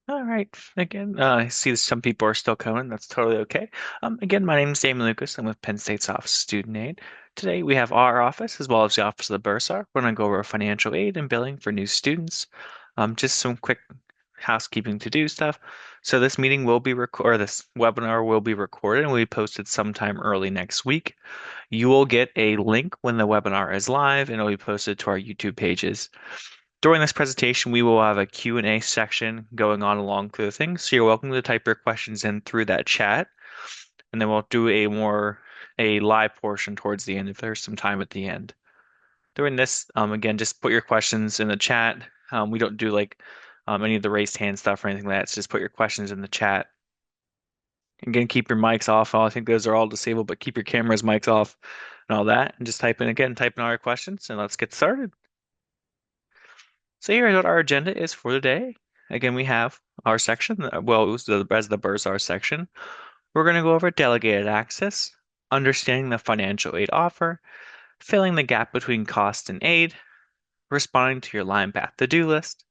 All right. Again, I see that some people are still coming. That's totally okay. Again, my name is Damon Lucas. I'm with Penn State's Office of Student Aid. Today we have our office as well as the Office of the Bursar. We're going to go over financial aid and billing for new students. Just some quick housekeeping to do stuff. So this meeting will be or this webinar will be recorded and will be posted sometime early next week. You will get a link when the webinar is live and it'll be posted to our YouTube pages. During this presentation, we will have a Q&A section going on along through the things. So you're welcome to type your questions in through that chat, and then we'll do a live portion towards the end if there's some time at the end. During this, again, just put your questions in the chat. We don't do like any of the raised hand stuff or anything like that. So just put your questions in the chat. Again, keep your mics off. I think those are all disabled, but keep your cameras, mics off, and all that. And just type in all your questions, and let's get started. So here's what our agenda is for today. Again, we have our section, well, it was as the bursar section. We're going to go over delegated access, understanding the financial aid offer, filling the gap between cost and aid, responding to your line path to-do list,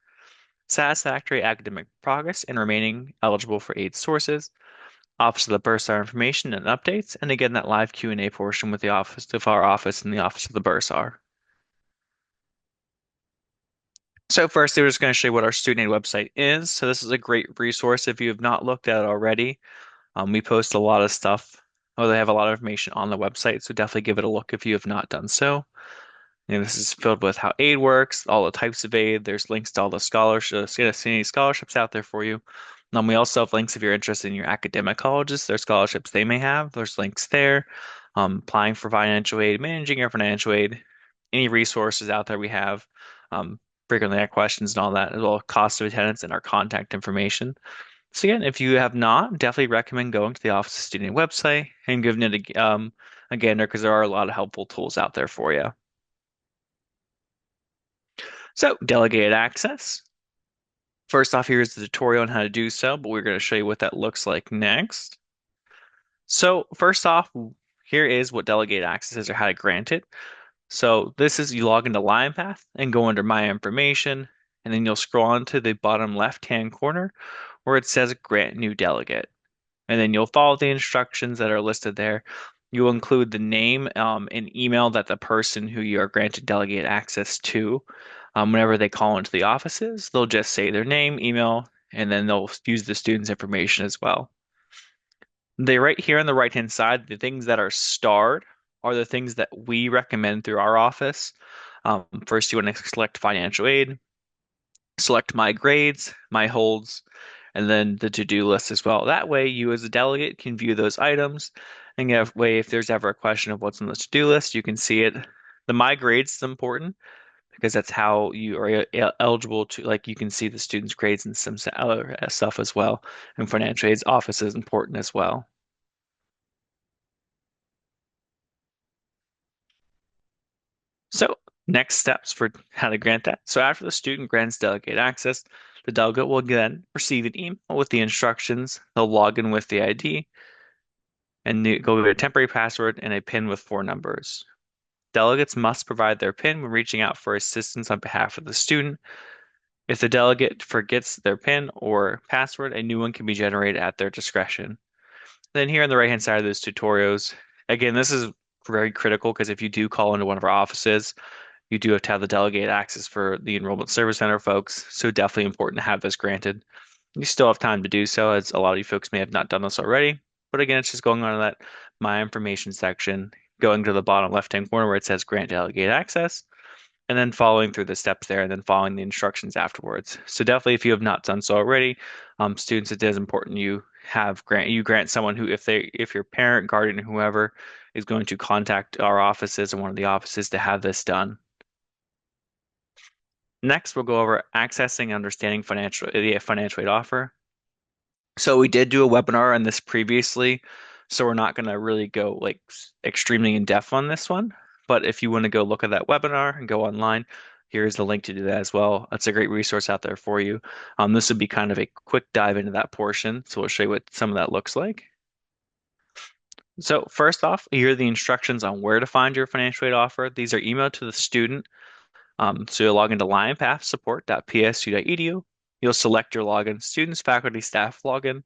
satisfactory academic progress, and remaining eligible for aid sources, Office of the Bursar information and updates, and again that live Q&A portion with the office of our office and the Office of the Bursar. So first, we're just going to show you what our student aid website is. So this is a great resource if you have not looked at it already. We post a lot of stuff. Oh, they have a lot of information on the website, so definitely give it a look if you have not done so. This is filled with how aid works, all the types of aid. There's links to all the scholarships, any scholarships out there for you. We also have links if you're interested in your academic colleges, their scholarships they may have. There's links there. Applying for financial aid, managing your financial aid, any resources out there we have. Um, Frequently asked questions and all that, as well as cost of attendance and our contact information. So again, if you have not, definitely recommend going to the Office of Student Aid website and giving it a gander because there are a lot of helpful tools out there for you. So delegated access. First off, here's the tutorial on how to do so, but we're going to show you what that looks like next. So first off, here is what delegated access is or how to grant it. So this is you log into LionPath and go under My Information, and then you'll scroll on to the bottom left-hand corner where it says Grant New Delegate. And then you'll follow the instructions that are listed there. You'll include the name and email that the person who you are granted delegate access to. Whenever they call into the offices, they'll just say their name, email, and then they'll use the student's information as well. They right here on the right-hand side, the things that are starred are the things that we recommend through our office. First, you want to select financial aid, select my grades, my holds, and then the to-do list as well. That way, you as a delegate can view those items, and that way, if there's ever a question of what's on the to-do list, you can see it. The my grades is important because that's how you are eligible to, like, you can see the students' grades and some other stuff as well. And financial aid's office is important as well. So, next steps for how to grant that. So, after the student grants delegate access, the delegate will then receive an email with the instructions. They'll log in with the ID and go with a temporary password and a PIN with 4 numbers. Delegates must provide their PIN when reaching out for assistance on behalf of the student. If the delegate forgets their PIN or password, a new one can be generated at their discretion. Then here on the right-hand side of those tutorials, again, this is very critical because if you do call into one of our offices, you do have to have the delegated access for the Enrollment Service Center folks. So definitely important to have this granted. You still have time to do so, as a lot of you folks may have not done this already. But again, it's just going on to that My Information section, going to the bottom left-hand corner where it says Grant Delegate Access, and then following through the steps there, and then following the instructions afterwards. So definitely, if you have not done so already, students, it is important you grant someone who, if your parent, guardian, whoever is going to contact our offices and one of the offices to have this done. Next, we'll go over accessing and understanding the financial aid offer. So we did do a webinar on this previously, so we're not going to really go like extremely in depth on this one. But if you want to go look at that webinar and go online, here's the link to do that as well. That's a great resource out there for you. This would be kind of a quick dive into that portion, so we'll show you what some of that looks like. So first off, here are the instructions on where to find your financial aid offer. These are emailed to the student. So you'll log into lionpathsupport.psu.edu. You'll select your login, students, faculty, staff login.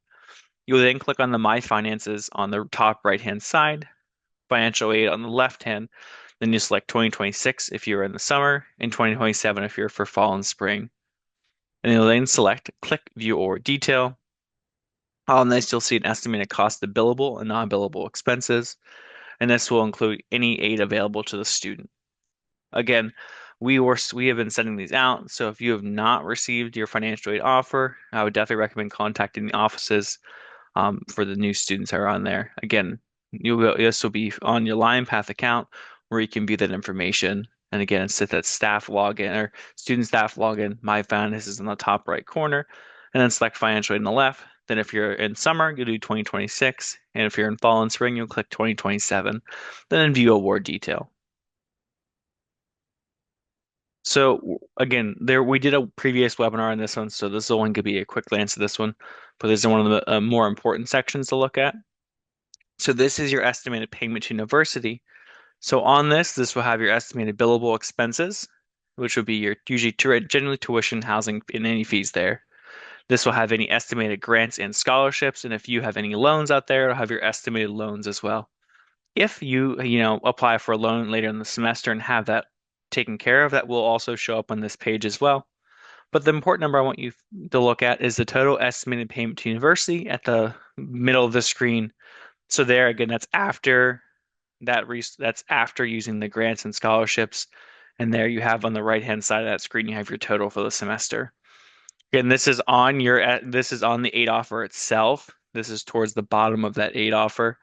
You'll then click on the My Finances on the top right-hand side, financial aid on the left hand. Then you select 2026 if you're in the summer and 2027 if you're for fall and spring. And you'll then select Click View or Detail. On this, you'll see an estimated cost of billable and non-billable expenses, and this will include any aid available to the student. Again, we have been sending these out, so if you have not received your financial aid offer, I would definitely recommend contacting the offices for the new students that are on there. Again, this will be on your Lion Path account where you can view that information. And again, it's at that staff login or student staff login. My Finances is in the top right corner, and then select financial aid on the left. Then if you're in summer, you'll do 2026, and if you're in fall and spring, you'll click 2027. Then view award detail. So again, there we did a previous webinar on this one, so this one could be a quick glance at this one, but this is one of the more important sections to look at. So this is your estimated payment to university. So on this will have your estimated billable expenses, which would be your usually generally tuition, housing, and any fees there. This will have any estimated grants and scholarships, and if you have any loans out there, it'll have your estimated loans as well. If you apply for a loan later in the semester and have that taken care of, that will also show up on this page as well. But the important number I want you to look at is the total estimated payment to university at the middle of the screen. So there again, that's after using the grants and scholarships. And there you have on the right-hand side of that screen, you have your total for the semester. Again, this is on the aid offer itself. This is towards the bottom of that aid offer.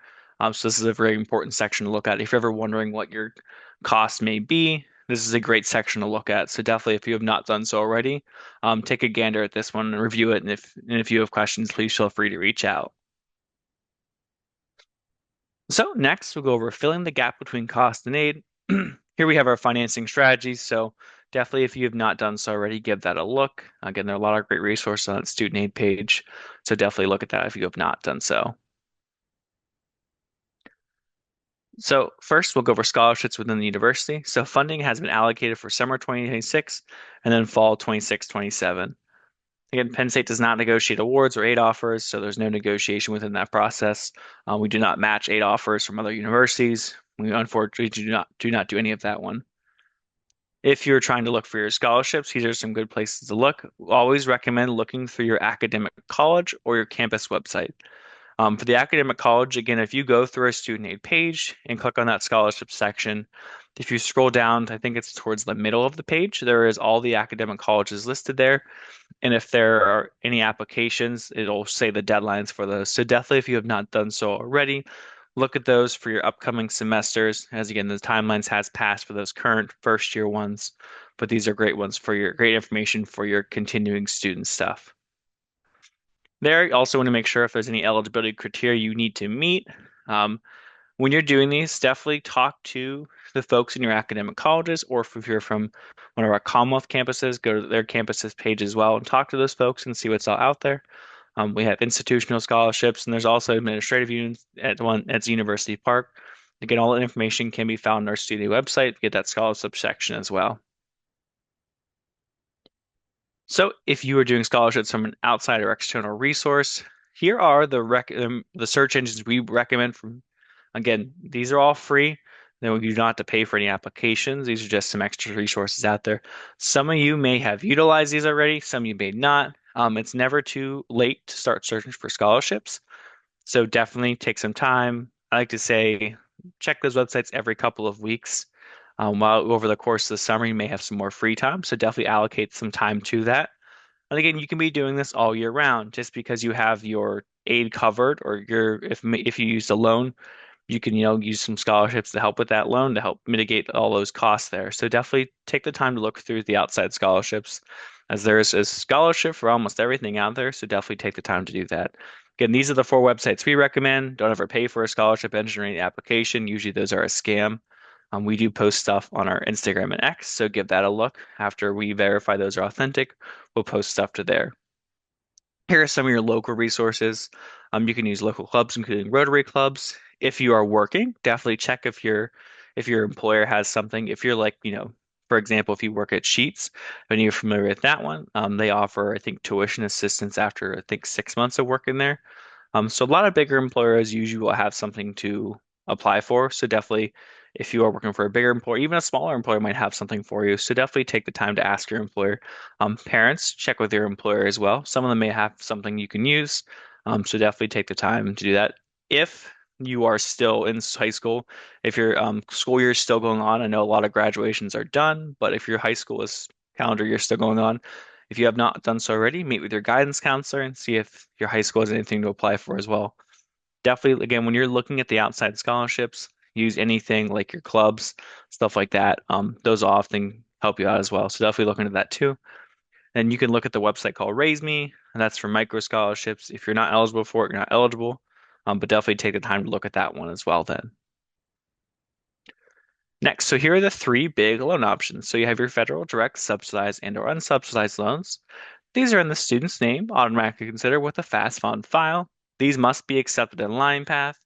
So this is a very important section to look at. If you're ever wondering what your cost may be, this is a great section to look at. So definitely, if you have not done so already, take a gander at this one and review it. And if you have questions, please feel free to reach out. So next, we'll go over filling the gap between cost and aid. Here we have our financing strategies. So definitely, if you have not done so already, give that a look. Again, there are a lot of great resources on the student aid page. So definitely look at that if you have not done so. So first, we'll go over scholarships within the university. So funding has been allocated for summer 2026 and then fall 26-27. Again, Penn State does not negotiate awards or aid offers, so there's no negotiation within that process. We do not match aid offers from other universities. We unfortunately do not do any of that one. If you're trying to look for your scholarships, these are some good places to look. Always recommend looking through your academic college or your campus website. For the academic college, again, if you go through a student aid page and click on that scholarship section, if you scroll down, I think it's towards the middle of the page, there is all the academic colleges listed there. And if there are any applications, it'll say the deadlines for those. So definitely, if you have not done so already, look at those for your upcoming semesters. As again, the timelines has passed for those current first year ones, but these are great ones for your great information for your continuing student stuff. There, you also want to make sure if there's any eligibility criteria you need to meet. When you're doing these, definitely talk to the folks in your academic colleges, or if you're from one of our Commonwealth campuses, go to their campuses page as well and talk to those folks and see what's all out there. We have institutional scholarships, and there's also administrative unions at University Park. Again, all that information can be found on our studio website. Get that scholarship section as well. So if you are doing scholarships from an outside or external resource, here are the search engines we recommend from. Again, these are all free. Then we do not have to pay for any applications. These are just some extra resources out there. Some of you may have utilized these already. Some of you may not. It's never too late to start searching for scholarships. So definitely take some time. I like to say check those websites every couple of weeks. While over the course of the summer, you may have some more free time. So definitely allocate some time to that. And again, you can be doing this all year round. Just because you have your aid covered or if you used a loan, you can, use some scholarships to help with that loan to help mitigate all those costs there. So definitely take the time to look through the outside scholarships as there's a scholarship for almost everything out there. So definitely take the time to do that. Again, these are the 4 websites we recommend. Don't ever pay for a scholarship engineering application. Usually those are a scam. We do post stuff on our Instagram and X, so give that a look. After we verify those are authentic, we'll post stuff to there. Here are some of your local resources. You can use local clubs, including Rotary clubs. If you are working, definitely check if your employer has something. If you're like, For example, if you work at Sheets, when you're familiar with that one, they offer, I think, tuition assistance after, I think, 6 months of working there. So a lot of bigger employers usually will have something to apply for. So definitely, if you are working for a bigger employer, even a smaller employer might have something for you. So definitely take the time to ask your employer. Parents, check with your employer as well. Some of them may have something you can use. So definitely take the time to do that. If you are still in high school, if your school year is still going on, I know a lot of graduations are done, but if your high school is calendar year still going on, if you have not done so already, meet with your guidance counselor and see if your high school has anything to apply for as well. Definitely, again, when you're looking at the outside scholarships, use anything like your clubs, stuff like that. Those often help you out as well. So definitely look into that too. And you can look at the website called Raise Me, and that's for micro scholarships. If you're not eligible for it, you're not eligible. But definitely take the time to look at that one as well then. Next, so here are the three big loan options. So you have your federal, direct, subsidized, and or unsubsidized loans. These are in the student's name, automatically considered with a fast fund file. These must be accepted in line path,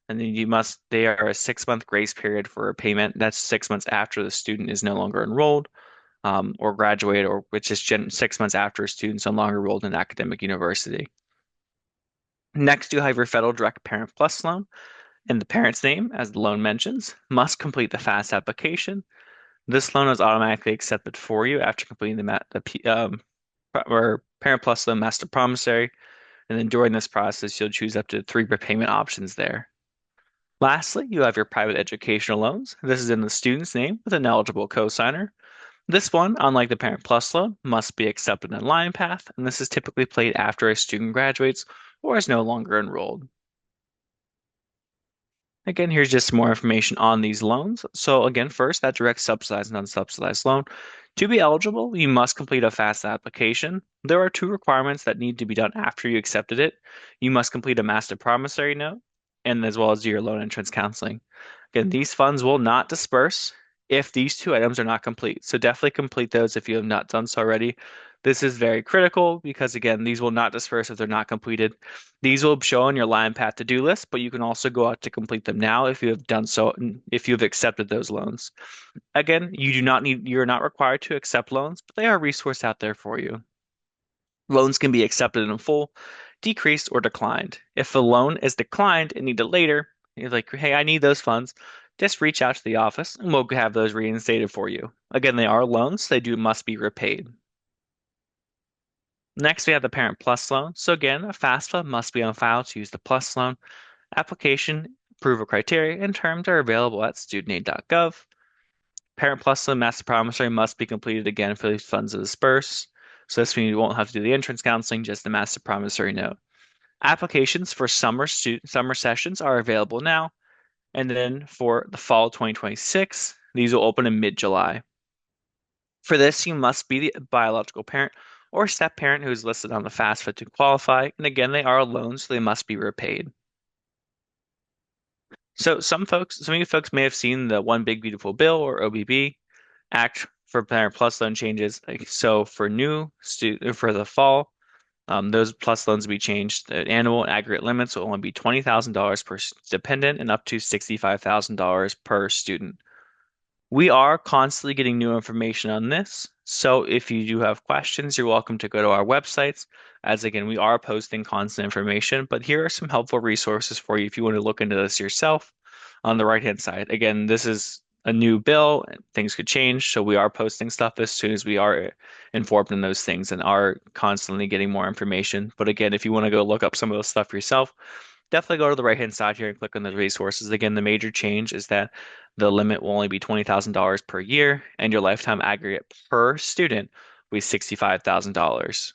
and then they are a 6 month grace period for a payment. That's 6 months after the student is no longer enrolled, or graduate, or which is 6 months after a student's no longer enrolled in an academic university. Next, you have your federal direct parent plus loan. In the parent's name, as the loan mentions, must complete the FAST application. This loan is automatically accepted for you after completing or Parent Plus loan master promissory, and then during this process, you'll choose up to three repayment options there. Lastly, you have your private educational loans. This is in the student's name with an eligible cosigner. This one, unlike the Parent Plus loan, must be accepted in line path, and this is typically paid after a student graduates or is no longer enrolled. Again, here's just some more information on these loans. So again, first, that direct subsidized and unsubsidized loan. To be eligible, you must complete a FAFSA application. There are two requirements that need to be done after you accepted it. You must complete a master promissory note, and as well as do your loan entrance counseling. Again, these funds will not disperse if these two items are not complete. So definitely complete those if you have not done so already. This is very critical because again, these will not disperse if they're not completed. These will show on your line path to-do list, but you can also go out to complete them now if you have done so, if you have accepted those loans. Again, you're not required to accept loans, but they are a resource out there for you. Loans can be accepted in full, decreased, or declined. If a loan is declined and needed later, you're like, hey, I need those funds, just reach out to the office and we'll have those reinstated for you. Again, they are loans, they do must be repaid. Next, we have the Parent Plus loan. So again, a FAFSA must be on file to use the Plus loan. Application, approval criteria, and terms are available at studentaid.gov. Parent Plus loan master promissory must be completed again for these funds to disperse. So this means you won't have to do the entrance counseling, just the master promissory note. Applications for summer sessions are available now, and then for the fall 2026, these will open in mid-July. For this, you must be the biological parent or step parent who is listed on the FAFSA to qualify, and again, they are loans, so they must be repaid. So some of you folks may have seen the One Big Beautiful Bill or OBB Act for Parent Plus loan changes. So for the fall, those plus loans will be changed. The annual and aggregate limits will only be $20,000 per dependent and up to $65,000 per student. We are constantly getting new information on this. So if you do have questions, you're welcome to go to our websites. As again, we are posting constant information, but here are some helpful resources for you if you want to look into this yourself on the right-hand side. Again, this is a new bill and things could change. So we are posting stuff as soon as we are informed in those things and are constantly getting more information. But again, if you want to go look up some of those stuff yourself, definitely go to the right-hand side here and click on the resources. Again, the major change is that the limit will only be $20,000 per year, and your lifetime aggregate per student will be $65,000.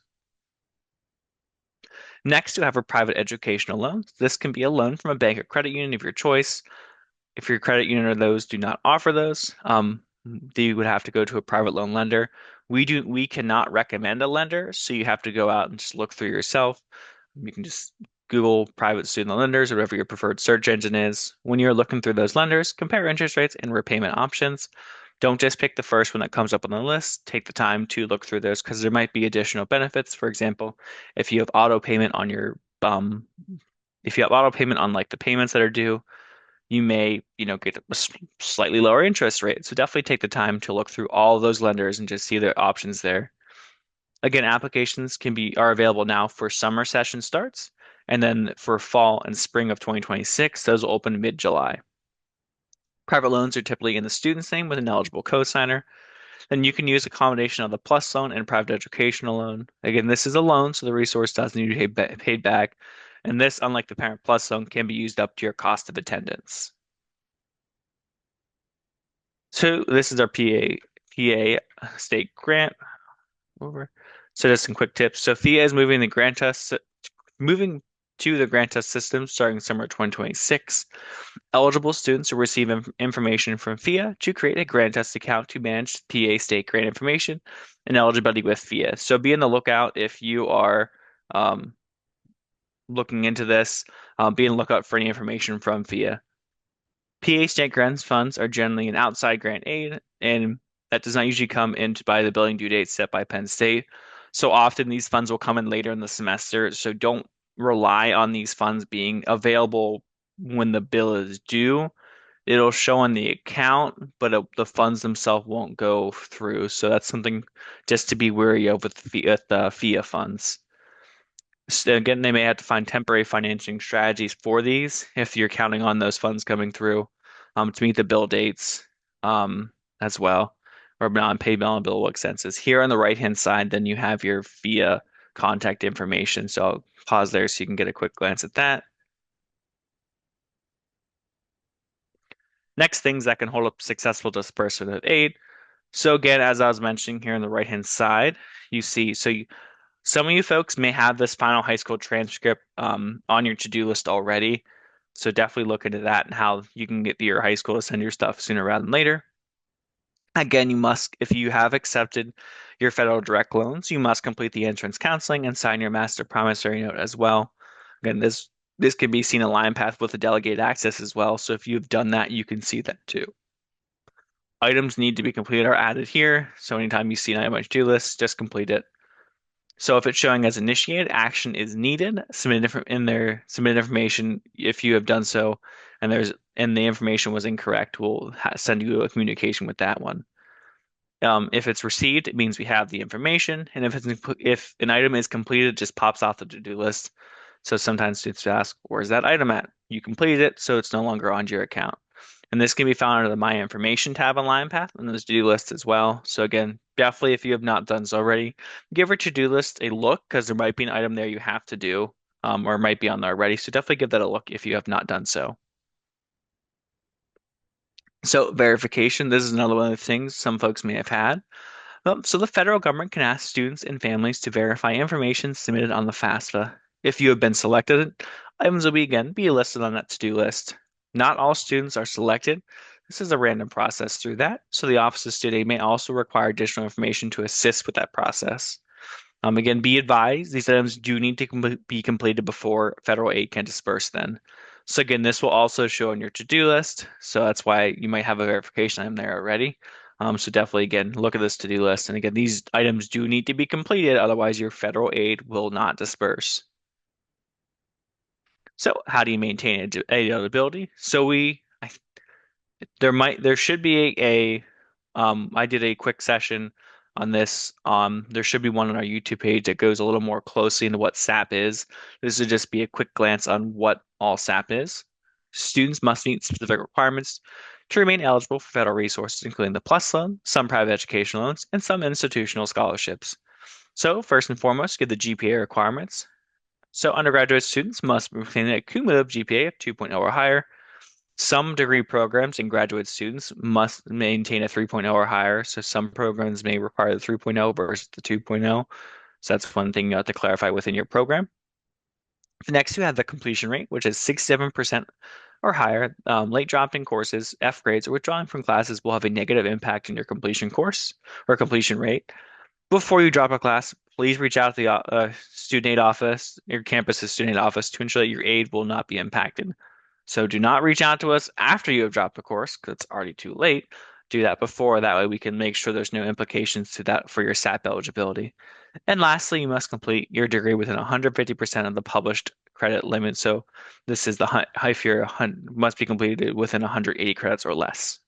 Next, you have a private educational loan. This can be a loan from a bank or credit union of your choice. If your credit union or those do not offer those, you would have to go to a private loan lender. We cannot recommend a lender, so you have to go out and just look through yourself. You can just Google private student lenders or whatever your preferred search engine is. When you're looking through those lenders, compare interest rates and repayment options. Don't just pick the first one that comes up on the list. Take the time to look through those because there might be additional benefits. For example, if you have auto payment on your if you have auto payment on like the payments that are due, you may, get a slightly lower interest rate. So definitely take the time to look through all those lenders and just see the options there. Again, applications are available now for summer session starts, and then for fall and spring of 2026, those will open mid-July. Private loans are typically in the student's name with an eligible cosigner. Then you can use a combination of the PLUS loan and private educational loan. Again, this is a loan, so the resource doesn't need to be paid back. And this, unlike the Parent Plus loan, can be used up to your cost of attendance. So this is our PA state grant over. So just some quick tips. So FIA is moving to the grant test system starting summer 2026. Eligible students will receive information from FIA to create a grant test account to manage PA state grant information and eligibility with FIA. So be on the lookout if you are um, looking into this. Be on the lookout for any information from FIA. PA state grants funds are generally an outside grant aid, and that does not usually come into by the billing due date set by Penn State. So often these funds will come in later in the semester, so don't rely on these funds being available when the bill is due. It'll show on the account, but the funds themselves won't go through. So that's something just to be wary of with the FIA funds. So again, they may have to find temporary financing strategies for these if you're counting on those funds coming through to meet the bill dates as well, or non-paid bill expenses. Here on the right-hand side, then you have your FIA contact information. So I'll pause there so you can get a quick glance at that. Next, things that can hold up successful disbursement of aid. So again, as I was mentioning here on the right-hand side, you see, some of you folks may have this final high school transcript on your to-do list already. So definitely look into that and how you can get your high school to send your stuff sooner rather than later. Again, if you have accepted your federal direct loans, you must complete the entrance counseling and sign your master promissory note as well. Again, this can be seen in line path with the delegated access as well. So if you've done that, you can see that too. Items need to be completed are added here. So anytime you see an item on your to-do list, just complete it. So if it's showing as initiated, action is needed. Submit information if you have done so, and the information was incorrect, we'll send you a communication with that one. If it's received, it means we have the information, and if an item is completed, it just pops off the to-do list. So sometimes students ask, "Where's that item at?" You completed it, so it's no longer on your account. And this can be found under the My Information tab on LinePath and those to-do lists as well. So again, definitely if you have not done so already, give our to-do list a look because there might be an item there you have to do, or it might be on there already. So definitely give that a look if you have not done so. So verification, this is another one of the things some folks may have had. So the federal government can ask students and families to verify information submitted on the FAFSA. If you have been selected, items will be listed on that to-do list. Not all students are selected. This is a random process through that, so the Office of Student Aid may also require additional information to assist with that process. Again, be advised, these items do need to be completed before federal aid can disperse then. So again, this will also show on your to-do list. So that's why you might have a verification item there already. So definitely, again, look at this to-do list. And again, these items do need to be completed, otherwise your federal aid will not disperse. So how do you maintain aid eligibility? There should be I did a quick session on this. There should be one on our YouTube page that goes a little more closely into what SAP is. This would just be a quick glance on what all SAP is. Students must meet specific requirements to remain eligible for federal resources, including the PLUS loan, some private education loans, and some institutional scholarships. So first and foremost, give the GPA requirements. So undergraduate students must maintain a cumulative GPA of 2.0 or higher. Some degree programs and graduate students must maintain a 3.0 or higher. So some programs may require the 3.0 versus the 2.0. So that's one thing you have to clarify within your program. Next, you have the completion rate, which is 67% or higher. Late dropping courses, F grades, or withdrawing from classes will have a negative impact in your completion course or completion rate. Before you drop a class, please reach out to the student aid office, your campus's student aid office, to ensure that your aid will not be impacted. So do not reach out to us after you have dropped a course because it's already too late. Do that before. That way we can make sure there's no implications to that for your SAP eligibility. And lastly, you must complete your degree within 150% of the published credit limit. So this is the high fear must be completed within 180 credits or less.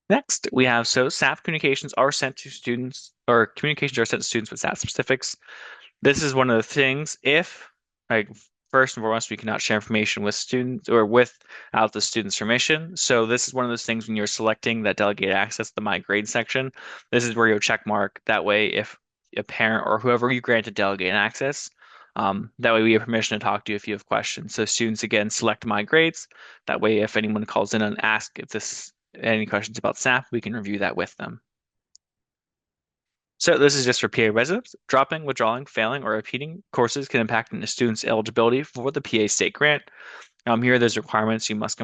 Next, we have SAP communications are sent to students, or communications are sent to students with SAP specifics. This is one of the things if, like, first and foremost, we cannot share information with students or without the student's permission. So this is one of those things when you're selecting that delegated access, the My Grade section, this is where you'll check mark. That way, if a parent or whoever you granted delegated access, that way we have permission to talk to you if you have questions. So students, again, select My Grades. That way, if anyone calls in and asks if this any questions about SAP, we can review that with them. So this is just for PA residents. Dropping, withdrawing, failing, or repeating courses can impact a student's eligibility for the PA state grant. Here, there's requirements. You must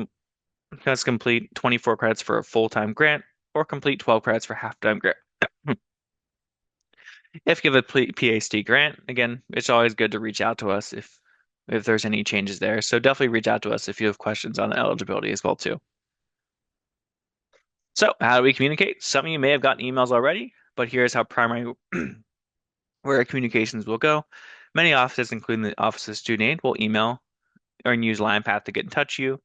complete 24 credits for a full-time grant or complete 12 credits for half-time grant. If you have a PA state grant, again, it's always good to reach out to us if there's any changes there. So definitely reach out to us if you have questions on the eligibility as well too. So how do we communicate? Some of you may have gotten emails already, but here's how primary where communications will go. Many offices, including the Office of Student Aid, will email or use LinePath to get in touch with you.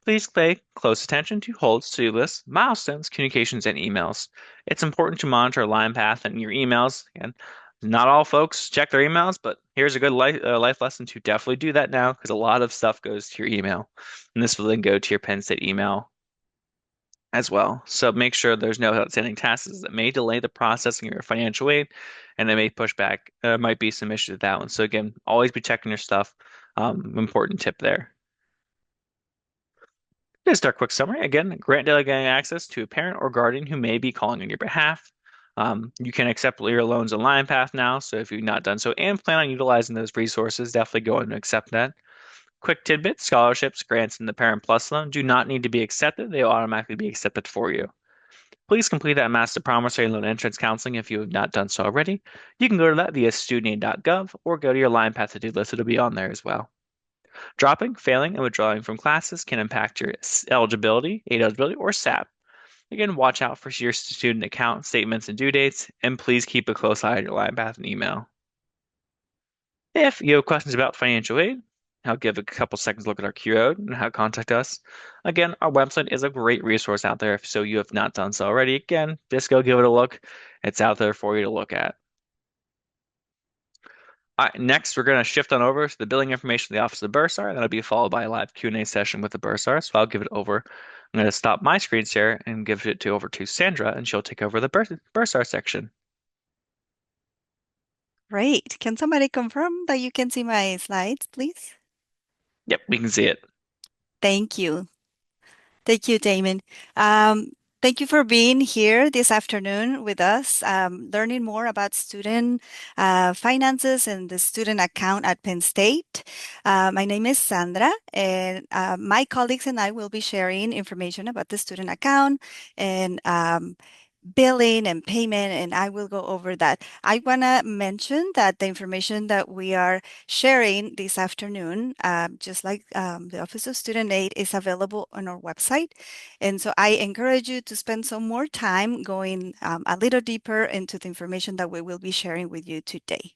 Please pay close attention to holds, to-do lists, milestones, communications, and emails. It's important to monitor LinePath and your emails. And not all folks check their emails, but here's a good life lesson to definitely do that now because a lot of stuff goes to your email. And this will then go to your Penn State email as well. So make sure there's no outstanding tasks that may delay the processing of your financial aid, and they may push back. There might be some issues with that one. So again, always be checking your stuff. Important tip there. Just our quick summary. Again, grant delegating access to a parent or guardian who may be calling on your behalf. You can accept your loans on LinePath now. So if you've not done so and plan on utilizing those resources, definitely go and accept that. Quick tidbit, scholarships, grants, and the Parent Plus loan do not need to be accepted. They will automatically be accepted for you. Please complete that master promissory loan entrance counseling if you have not done so already. You can go to that via studentaid.gov or go to your LinePath to-do list. It'll be on there as well. Dropping, failing, and withdrawing from classes can impact your eligibility, aid eligibility, or SAP. Again, watch out for your student account statements and due dates, and please keep a close eye on your LinePath and email. If you have questions about financial aid, I'll give a couple seconds to look at our QR code and how to contact us. Again, our website is a great resource out there, so you have not done so already. Again, just go give it a look. It's out there for you to look at. All right, next, we're going to shift on over to the billing information of the Office of the Bursar, and that'll be followed by a live Q&A session with the Bursar. So I'll give it over. I'm going to stop my screen share and give it over to Sandra, and she'll take over the Bursar section. Great. Can somebody confirm that you can see my slides, please? Yep, we can see it. Thank you. Thank you, Damon. Thank you for being here this afternoon with us, learning more about student finances and the student account at Penn State. My name is Sandra, and my colleagues and I will be sharing information about the student account and billing and payment, and I will go over that. I want to mention that the information that we are sharing this afternoon, just like the Office of Student Aid, is available on our website. And so I encourage you to spend some more time going a little deeper into the information that we will be sharing with you today.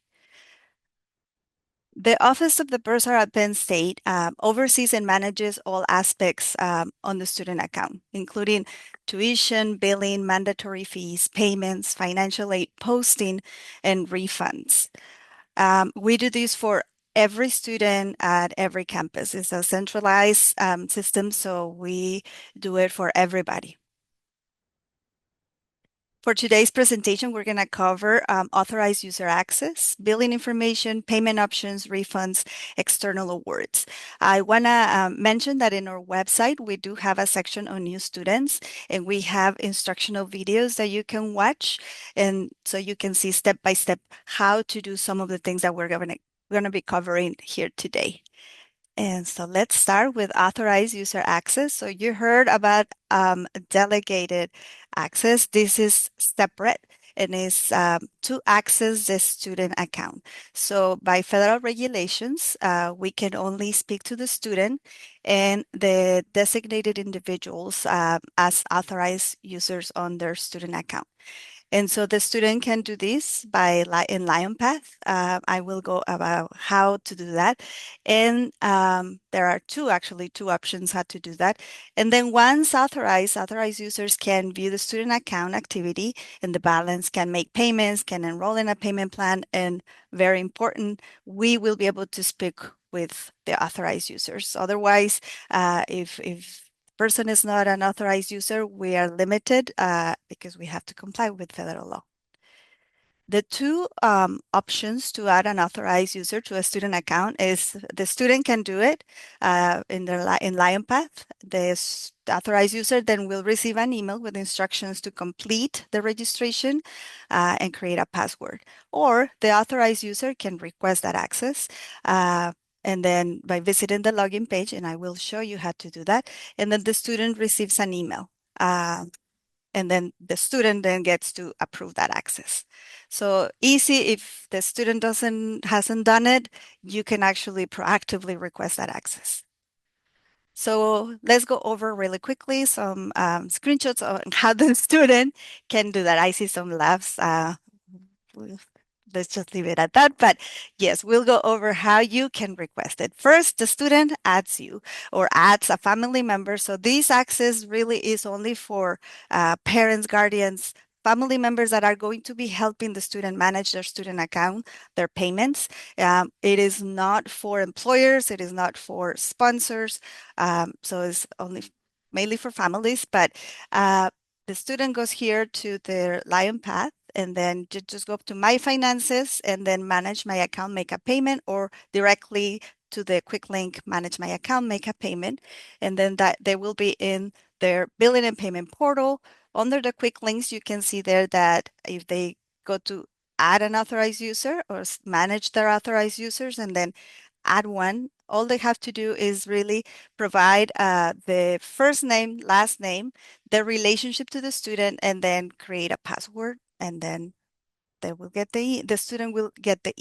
The Office of the Bursar at Penn State oversees and manages all aspects on the student account, including tuition, billing, mandatory fees, payments, financial aid posting, and refunds. We do this for every student at every campus. It's a centralized system, so we do it for everybody. For today's presentation, we're going to cover authorized user access, billing information, payment options, refunds, external awards. I want to mention that in our website, we do have a section on new students, and we have instructional videos that you can watch. And so you can see step by step how to do some of the things that we're going to be covering here today. And so let's start with authorized user access. So you heard about delegated access. This is separate and is to access the student account. So by federal regulations, we can only speak to the student and the designated individuals as authorized users on their student account. And so the student can do this in LionPath. I will go about how to do that. And there are two options how to do that. And then once authorized users can view the student account activity and the balance, can make payments, can enroll in a payment plan, and very important, we will be able to speak with the authorized users. Otherwise, if person is not an authorized user, we are limited because we have to comply with federal law. The two options to add an authorized user to a student account is the student can do it in LionPath. The authorized user then will receive an email with instructions to complete the registration and create a password. Or the authorized user can request that access. And then by visiting the login page, and I will show you how to do that, and then the student receives an email. And then the student then gets to approve that access. So easy. If the student hasn't done it, you can actually proactively request that access. So let's go over really quickly some screenshots on how the student can do that. I see some laughs. We'll- let's just leave it at that. But yes, we'll go over how you can request it. First, the student adds you or adds a family member. So this access really is only for parents, guardians, family members that are going to be helping the student manage their student account, their payments. It is not for employers. It is not for sponsors. So it's only mainly for families. But the student goes here to their Lion Path and then just go up to my finances and then manage my account, make a payment, or directly to the quick link, manage my account, make a payment. And then that they will be in their billing and payment portal. Under the quick links, you can see there that if they go to add an authorized user or manage their authorized users and then add one, all they have to do is really provide the first name, last name, the relationship to the student, and then create a password. And then they will get the student will get the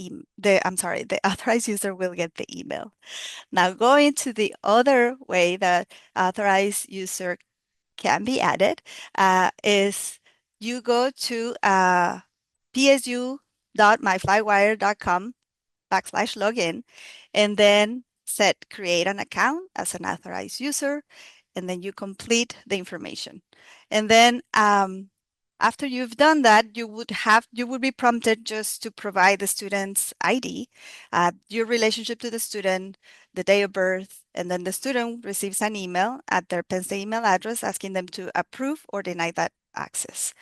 authorized user will get the email. Now going to the other way that authorized user can be added is you go to psu.myflywire.com/login and then set create an account as an authorized user, and then you complete the information. And then after you've done that, you would be prompted just to provide the student's ID, your relationship to the student, the day of birth, and then the student receives an email at their Penn State email address asking them to approve or deny that access.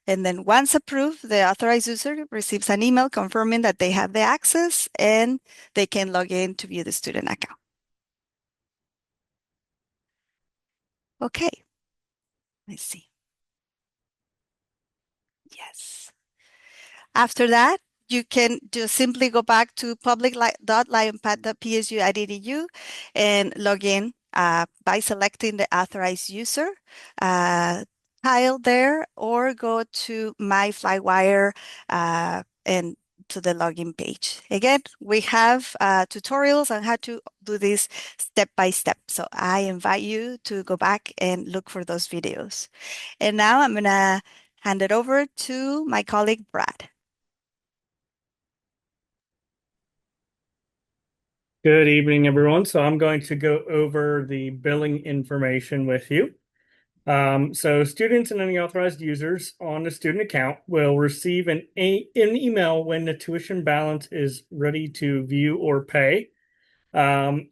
And then once approved, the authorized user receives an email confirming that they have the access and they can log in to view the student account. Okay, let's see. Yes. After that, you can just simply go back to public.lionpath.psu.edu and log in by selecting the authorized user tile there, or go to My Flywire and to the login page. Again, we have tutorials on how to do this step by step. So I invite you to go back and look for those videos. And now I'm going to hand it over to my colleague, Brad. Good evening, everyone. So I'm going to go over the billing information with you. So students and any authorized users on the student account will receive an email when the tuition balance is ready to view or pay. Um,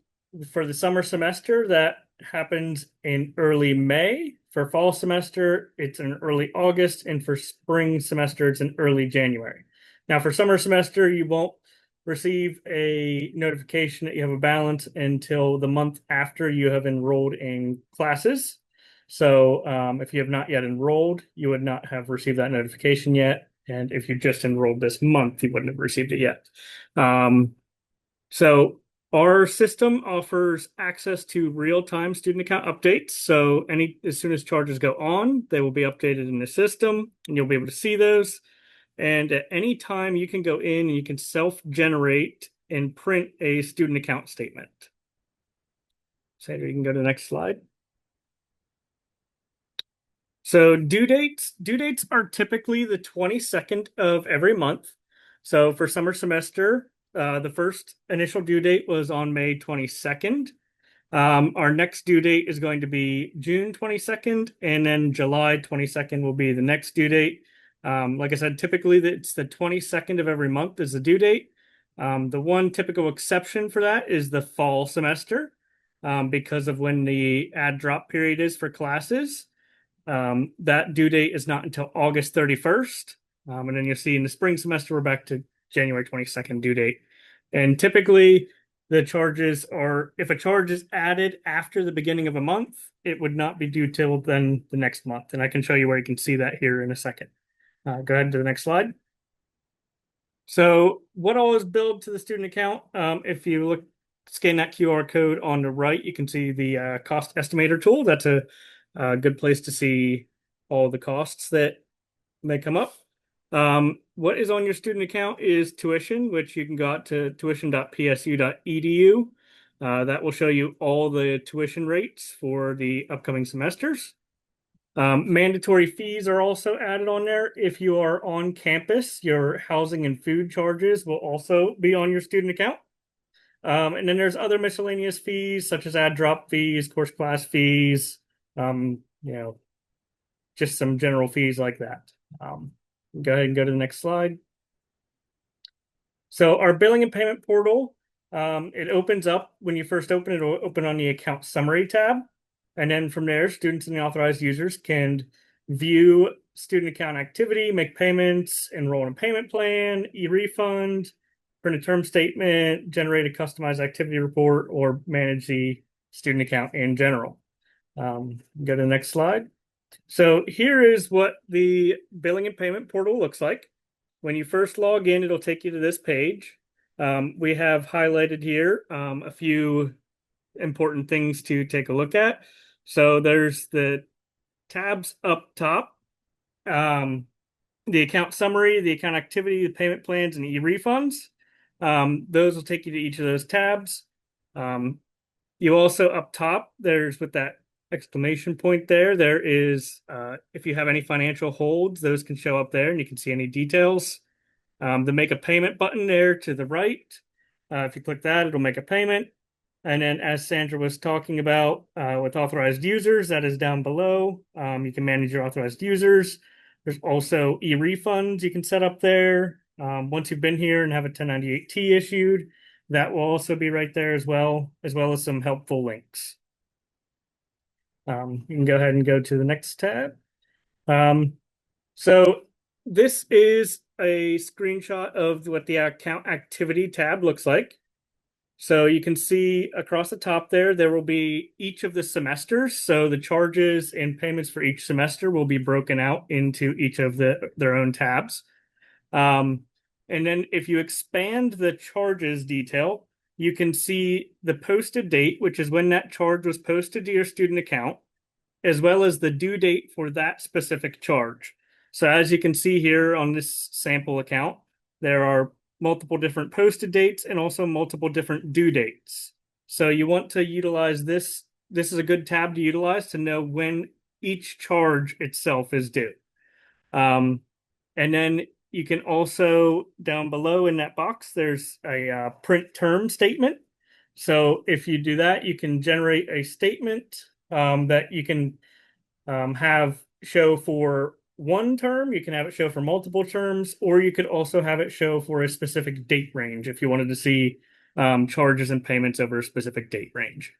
for the summer semester, that happens in early May. For fall semester, it's in early August. And for spring semester, it's in early January. Now, for summer semester, you won't receive a notification that you have a balance until the month after you have enrolled in classes. So if you have not yet enrolled, you would not have received that notification yet. And if you just enrolled this month, you wouldn't have received it yet. So our system offers access to real-time student account updates. So as soon as charges go on, they will be updated in the system and you'll be able to see those. And at any time you can go in and you can self-generate and print a student account statement. So you can go to the next slide. So due dates are typically the 22nd of every month. So for summer semester, the first initial due date was on May 22nd. Our next due date is going to be June 22nd, and then July 22nd will be the next due date. Like I said, typically it's the 22nd of every month is the due date. The one typical exception for that is the fall semester, because of when the add drop period is for classes. That due date is not until August 31st. And then you'll see in the spring semester, we're back to January 22nd due date. And typically, the charges are, if a charge is added after the beginning of a month, it would not be due till then the next month. And I can show you where you can see that here in a second. Go ahead to the next slide. So what all is billed to the student account? If you scan that QR code on the right, you can see the cost estimator tool. That's a good place to see all the costs that may come up. What is on your student account is tuition, which you can go out to tuition.psu.edu. That will show you all the tuition rates for the upcoming semesters. Mandatory fees are also added on there. If you are on campus, your housing and food charges will also be on your student account. And then there's other miscellaneous fees such as add drop fees, course class fees, you know, just some general fees like that. Go ahead and go to the next slide. So our billing and payment portal, it opens up when you first open it, it'll open on the account summary tab. And then from there, students and the authorized users can view student account activity, make payments, enroll in a payment plan, e-refund, print a term statement, generate a customized activity report, or manage the student account in general. Go to the next slide. So here is what the billing and payment portal looks like. When you first log in, it'll take you to this page. We have highlighted here a few important things to take a look at. So there's the tabs up top, the account summary, the account activity, the payment plans, and e-refunds. Those will take you to each of those tabs. You also up top, there's with that exclamation point there is, if you have any financial holds, those can show up there and you can see any details. The make a payment button there to the right. If you click that, it'll make a payment. And then as Sandra was talking about with authorized users, that is down below. You can manage your authorized users. There's also e-refunds you can set up there. Once you've been here and have a 1098T issued, that will also be right there as well as some helpful links. You can go ahead and go to the next tab. So this is a screenshot of what the account activity tab looks like. So you can see across the top there will be each of the semesters. So the charges and payments for each semester will be broken out into each of their own tabs. And then if you expand the charges detail, you can see the posted date, which is when that charge was posted to your student account, as well as the due date for that specific charge. So as you can see here on this sample account, there are multiple different posted dates and also multiple different due dates. So you want to utilize this. This is a good tab to utilize to know when each charge itself is due. And then you can also, down below in that box, there's a print term statement. So if you do that, you can generate a statement that you can have show for one term. You can have it show for multiple terms, or you could also have it show for a specific date range if you wanted to see charges and payments over a specific date range.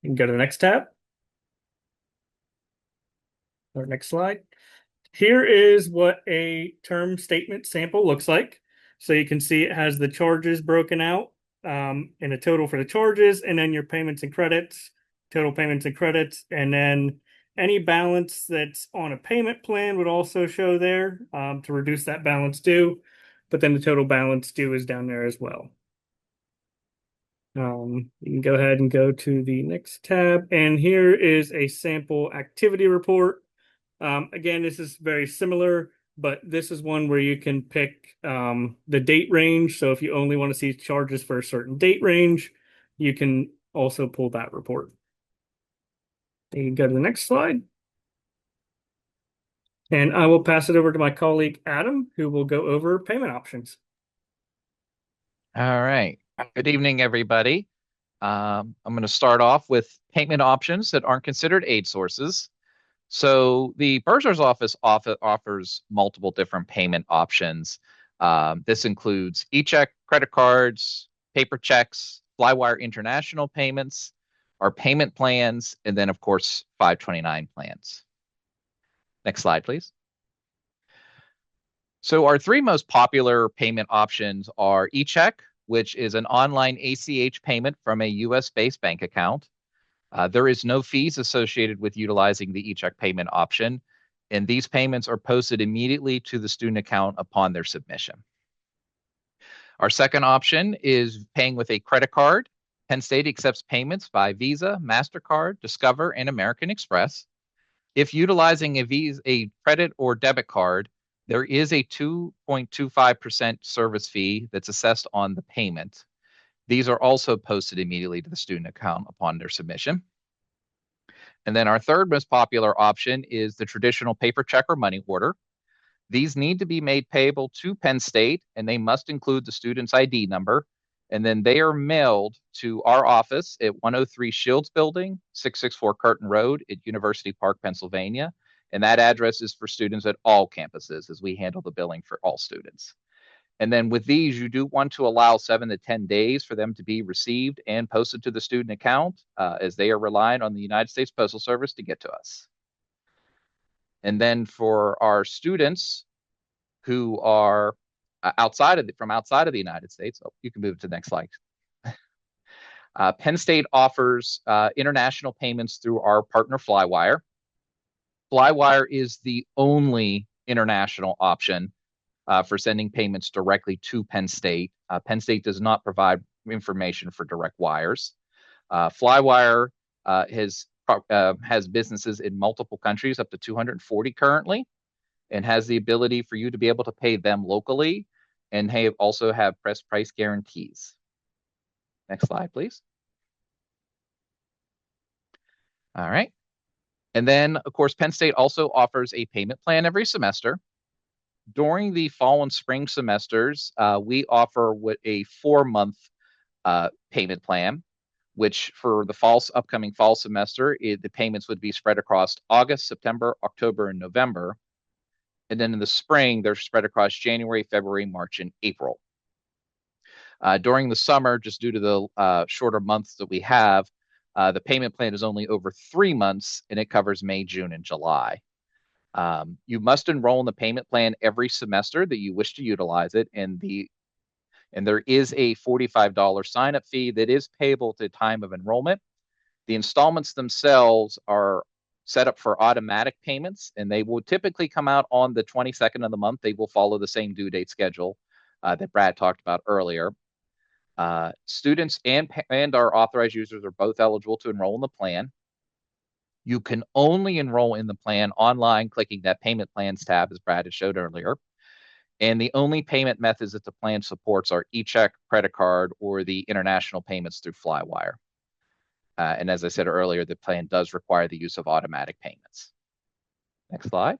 You can go to the next tab or next slide. Here is what a term statement sample looks like. So you can see it has the charges broken out and a total for the charges, and then your payments and credits, total payments and credits, and then any balance that's on a payment plan would also show there to reduce that balance due, but then the total balance due is down there as well. You can go ahead and go to the next tab, and here is a sample activity report. Again, this is very similar, but this is one where you can pick the date range. So if you only want to see charges for a certain date range, you can also pull that report. You can go to the next slide. And I will pass it over to my colleague Adam, who will go over payment options. All right. Good evening, everybody. I'm going to start off with payment options that aren't considered aid sources. So the bursar's office offers multiple different payment options. This includes e-check, credit cards, paper checks, Flywire international payments, our payment plans, and then, of course, 529 plans. Next slide, please. So our three most popular payment options are e-check, which is an online ACH payment from a US-based bank account. There is no fees associated with utilizing the e-check payment option, and these payments are posted immediately to the student account upon their submission. Our second option is paying with a credit card. Penn State accepts payments by Visa, MasterCard, Discover, and American Express. If utilizing a credit or debit card, there is a 2.25% service fee that's assessed on the payment. These are also posted immediately to the student account upon their submission. And then our third most popular option is the traditional paper check or money order. These need to be made payable to Penn State, and they must include the student's ID number. And then they are mailed to our office at 103 Shields Building, 664 Curtin Road at University Park, Pennsylvania. And that address is for students at all campuses, as we handle the billing for all students. And then with these, you do want to allow 7 to 10 days for them to be received and posted to the student account, as they are relying on the United States Postal Service to get to us. And then for our students who are outside of the United States, you can move to the next slide. Penn State offers international payments through our partner Flywire. Flywire is the only international option for sending payments directly to Penn State. Penn State does not provide information for direct wires. Flywire has businesses in multiple countries, up to 240 currently, and has the ability for you to be able to pay them locally and also have press price guarantees. Next slide, please. All right. And then, of course, Penn State also offers a payment plan every semester. During the fall and spring semesters, we offer a 4-month payment plan, which for the upcoming fall semester, the payments would be spread across August, September, October, and November. And then in the spring, they're spread across January, February, March, and April. During the summer, just due to the shorter months that we have, the payment plan is only over 3 months, and it covers May, June, and July. You must enroll in the payment plan every semester that you wish to utilize it, and there is a $45 sign-up fee that is payable at the time of enrollment. The installments themselves are set up for automatic payments, and they will typically come out on the 22nd of the month. They will follow the same due date schedule that Brad talked about earlier. Students and our authorized users are both eligible to enroll in the plan. You can only enroll in the plan online, clicking that payment plans tab, as Brad had showed earlier. And the only payment methods that the plan supports are e-check, credit card, or the international payments through Flywire. And as I said earlier, the plan does require the use of automatic payments. Next slide.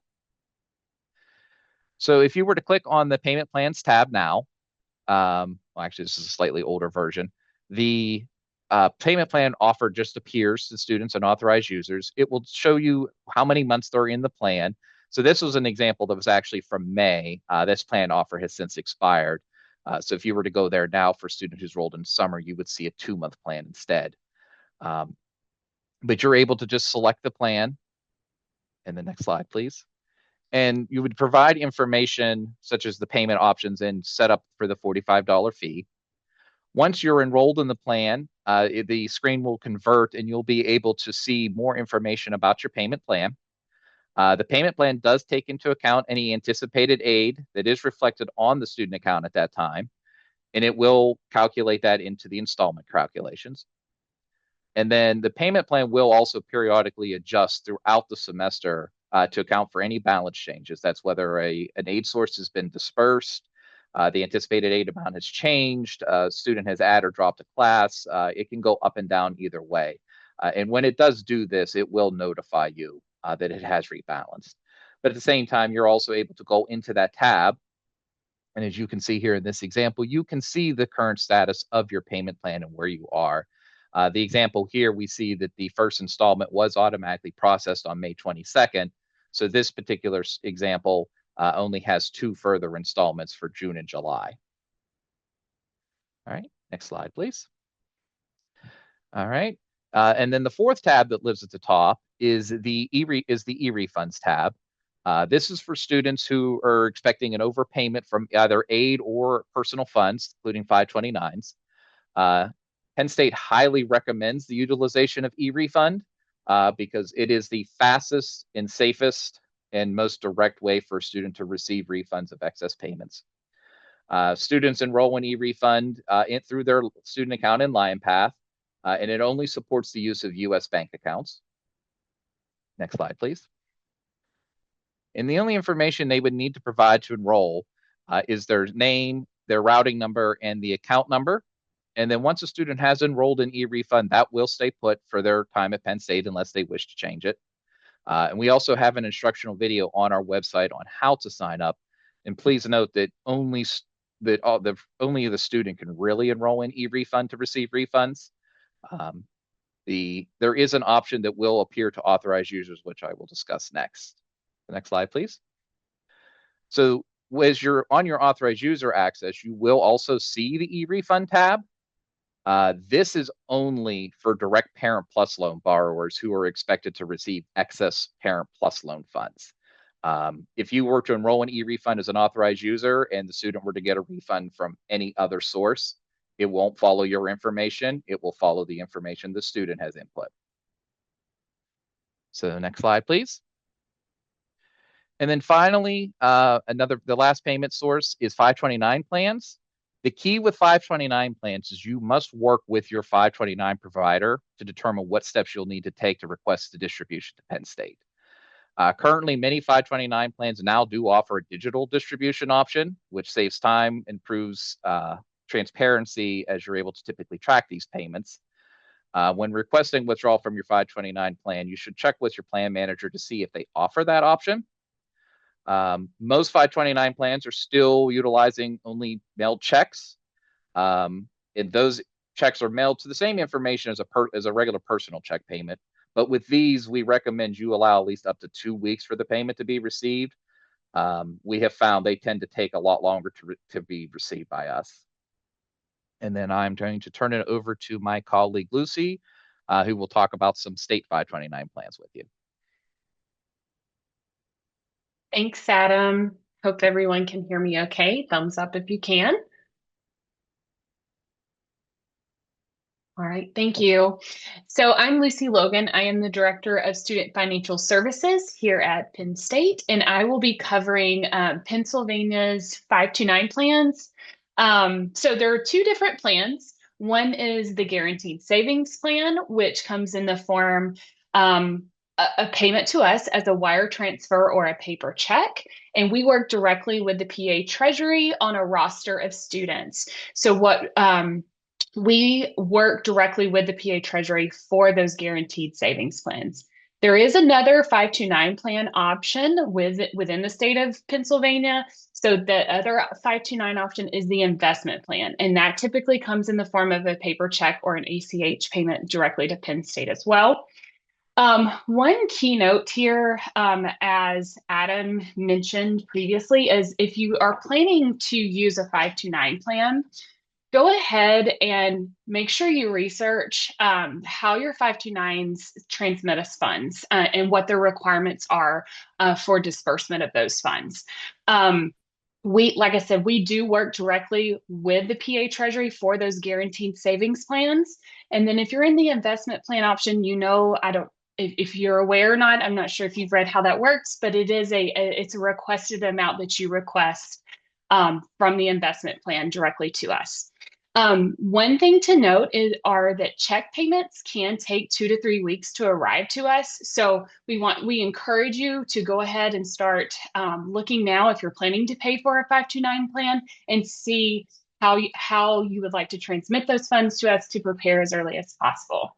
So if you were to click on the payment plans tab now, well, actually, this is a slightly older version. The payment plan offer just appears to students and authorized users. It will show you how many months they're in the plan. So this was an example that was actually from May. This plan offer has since expired. So if you were to go there now for a student who's enrolled in summer, you would see a 2-month plan instead. But you're able to just select the plan. And the next slide, please. And you would provide information such as the payment options and set up for the $45 fee. Once you're enrolled in the plan, the screen will convert and you'll be able to see more information about your payment plan. The payment plan does take into account any anticipated aid that is reflected on the student account at that time, and it will calculate that into the installment calculations. And then the payment plan will also periodically adjust throughout the semester to account for any balance changes. That's whether an aid source has been dispersed, the anticipated aid amount has changed, a student has added or dropped a class. It can go up and down either way. And when it does do this, it will notify you that it has rebalanced. But at the same time, you're also able to go into that tab. And as you can see here in this example, you can see the current status of your payment plan and where you are. The example here, we see that the first installment was automatically processed on May 22nd. So this particular example only has 2 further installments for June and July. All right, next slide, please. All right, and then the fourth tab that lives at the top is the e-refunds tab. This is for students who are expecting an overpayment from either aid or personal funds, including 529s. Penn State highly recommends the utilization of e-refund because it is the fastest and safest and most direct way for a student to receive refunds of excess payments. Students enroll in e-refund through their student account in LionPath, and it only supports the use of U.S. bank accounts. Next slide, please. And the only information they would need to provide to enroll is their name, their routing number, and the account number. And then once a student has enrolled in e-refund, that will stay put for their time at Penn State unless they wish to change it. And we also have an instructional video on our website on how to sign up. And please note that only the student can really enroll in e-refund to receive refunds. There is an option that will appear to authorized users, which I will discuss next. The next slide, please. So as you're on your authorized user access, you will also see the e-refund tab. This is only for direct Parent Plus loan borrowers who are expected to receive excess Parent Plus loan funds. If you were to enroll in e-refund as an authorized user and the student were to get a refund from any other source, it won't follow your information. It will follow the information the student has input. So next slide, please. And then finally, the last payment source is 529 plans. The key with 529 plans is you must work with your 529 provider to determine what steps you'll need to take to request the distribution to Penn State. Currently, many 529 plans now do offer a digital distribution option, which saves time, improves transparency as you're able to typically track these payments. When requesting withdrawal from your 529 plan, you should check with your plan manager to see if they offer that option. Most 529 plans are still utilizing only mailed checks. And those checks are mailed to the same information as a regular personal check payment. But with these, we recommend you allow at least up to 2 weeks for the payment to be received. We have found they tend to take a lot longer to be received by us. And then I'm going to turn it over to my colleague, Lucy, who will talk about some state 529 plans with you. Thanks, Adam. Hope everyone can hear me okay. Thumbs up if you can. All right, thank you. So I'm Lucy Logan. I am the Director of Student Financial Services here at Penn State, and I will be covering Pennsylvania's 529 plans. So there are 2 different plans. One is the Guaranteed Savings Plan, which comes in the form a payment to us as a wire transfer or a paper check. And we work directly with the PA Treasury on a roster of students. So we work directly with the PA Treasury for those guaranteed savings plans. There is another 529 plan option within the state of Pennsylvania. So the other 529 option is the investment plan. And that typically comes in the form of a paper check or an ACH payment directly to Penn State as well. One keynote here, as Adam mentioned previously, is if you are planning to use a 529 plan, go ahead and make sure you research how your 529s transmit us funds and what the requirements are for disbursement of those funds. Like I said, we do work directly with the PA Treasury for those guaranteed savings plans. And then if you're in the investment plan option, if you're aware or not, I'm not sure if you've read how that works, but it's a requested amount that you request from the investment plan directly to us. One thing to note are that check payments can take 2 to 3 weeks to arrive to us. So we encourage you to go ahead and start looking now if you're planning to pay for a 529 plan and see how you would like to transmit those funds to us to prepare as early as possible.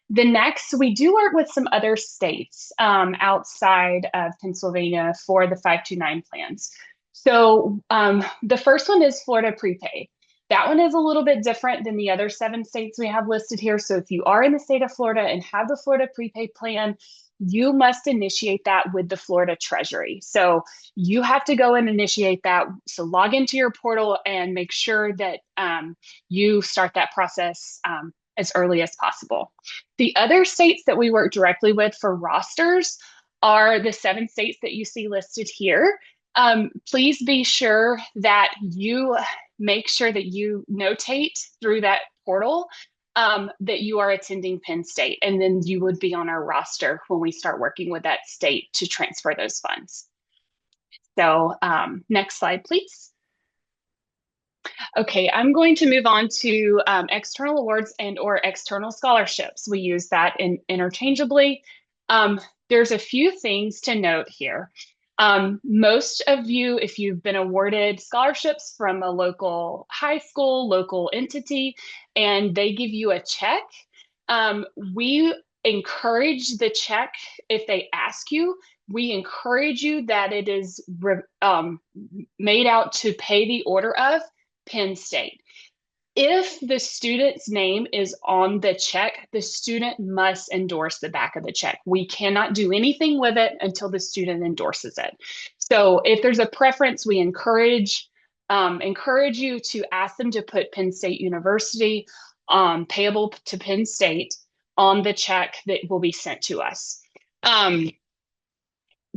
The next, we do work with some other states outside of Pennsylvania for the 529 plans. So the first one is Florida prepaid. That one is a little bit different than the other 7 states we have listed here. So if you are in the state of Florida and have the Florida prepaid plan, you must initiate that with the Florida Treasury. So you have to go and initiate that. So log into your portal and make sure that you start that process as early as possible. The other states that we work directly with for rosters are the 7 states that you see listed here. Please be sure that you make sure that you notate through that portal that you are attending Penn State, and then you would be on our roster when we start working with that state to transfer those funds. So next slide, please. Okay, I'm going to move on to external awards and or external scholarships. We use that interchangeably. There's a few things to note here. Most of you, if you've been awarded scholarships from a local high school, local entity, and they give you a check, we encourage the check if they ask you. We encourage you that it is made out to pay the order of Penn State. If the student's name is on the check, the student must endorse the back of the check. We cannot do anything with it until the student endorses it. So if there's a preference, we encourage you to ask them to put Penn State University payable to Penn State on the check that will be sent to us. The